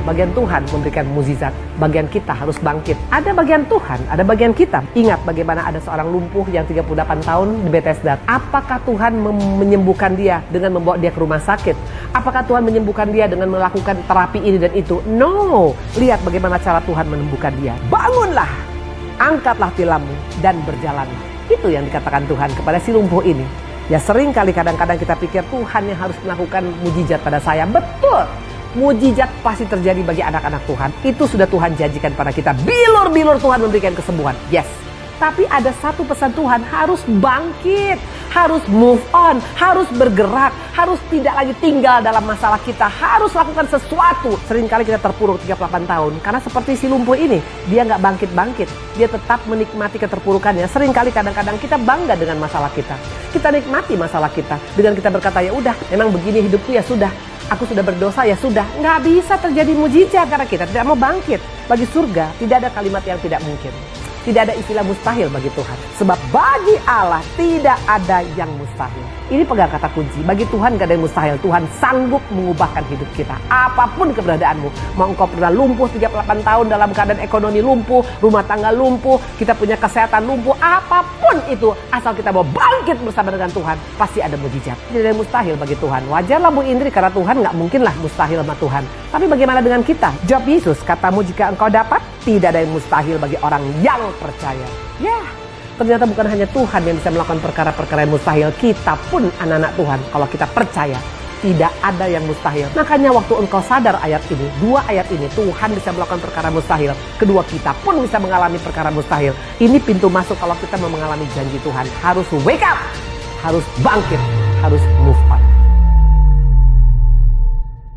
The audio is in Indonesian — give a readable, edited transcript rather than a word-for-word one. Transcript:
bagian Tuhan memberikan mukjizat, bagian kita harus bangkit. Ada bagian Tuhan, ada bagian kita. Ingat bagaimana ada seorang lumpuh yang 38 tahun di Bethesda. Apakah Tuhan menyembuhkan dia dengan membawa dia ke rumah sakit? Apakah Tuhan menyembuhkan dia dengan melakukan terapi ini dan itu? No. Lihat bagaimana cara Tuhan menyembuhkan dia. Bangunlah, angkatlah tilammu dan berjalanlah. Itu yang dikatakan Tuhan kepada si lumpuh ini. Ya sering kali kadang-kadang kita pikir Tuhan yang harus melakukan mujizat pada saya. Betul, mujizat pasti terjadi bagi anak-anak Tuhan. Itu sudah Tuhan janjikan pada kita. Bilur-bilur Tuhan memberikan kesembuhan. Yes. Tapi ada satu pesan Tuhan, harus bangkit, harus move on, harus bergerak, harus tidak lagi tinggal dalam masalah kita, harus lakukan sesuatu. Seringkali kita terpuruk 38 tahun, karena seperti si lumpuh ini, dia nggak bangkit-bangkit, dia tetap menikmati keterpurukannya. Seringkali kadang-kadang kita bangga dengan masalah kita, kita nikmati masalah kita, dengan kita berkata ya udah, memang begini hidupku ya sudah, aku sudah berdosa ya sudah. Nggak bisa terjadi mujizat karena kita tidak mau bangkit. Bagi surga tidak ada kalimat yang tidak mungkin. Tidak ada istilah mustahil bagi Tuhan. Sebab bagi Allah tidak ada yang mustahil. Ini pegang kata kunci. Bagi Tuhan gak ada yang mustahil. Tuhan sanggup mengubahkan hidup kita. Apapun keberadaanmu. Mau engkau pernah lumpuh 38 tahun dalam keadaan ekonomi lumpuh, rumah tangga lumpuh, kita punya kesehatan lumpuh, apapun itu. Asal kita mau bangkit bersama dengan Tuhan, pasti ada mujizat. Tidak ada yang mustahil bagi Tuhan. Wajarlah Bu Indri, karena Tuhan gak mungkinlah mustahil sama Tuhan. Tapi bagaimana dengan kita? Jawab Yesus, katamu jika engkau dapat, tidak ada yang mustahil bagi orang yang percaya. Ya, ternyata bukan hanya Tuhan yang bisa melakukan perkara-perkara yang mustahil. Kita pun anak-anak Tuhan, kalau kita percaya, tidak ada yang mustahil. Makanya waktu engkau sadar ayat ini, dua ayat ini, Tuhan bisa melakukan perkara mustahil. Kedua, kita pun bisa mengalami perkara mustahil. Ini pintu masuk kalau kita mau mengalami janji Tuhan. Harus wake up, harus bangkit, harus move on.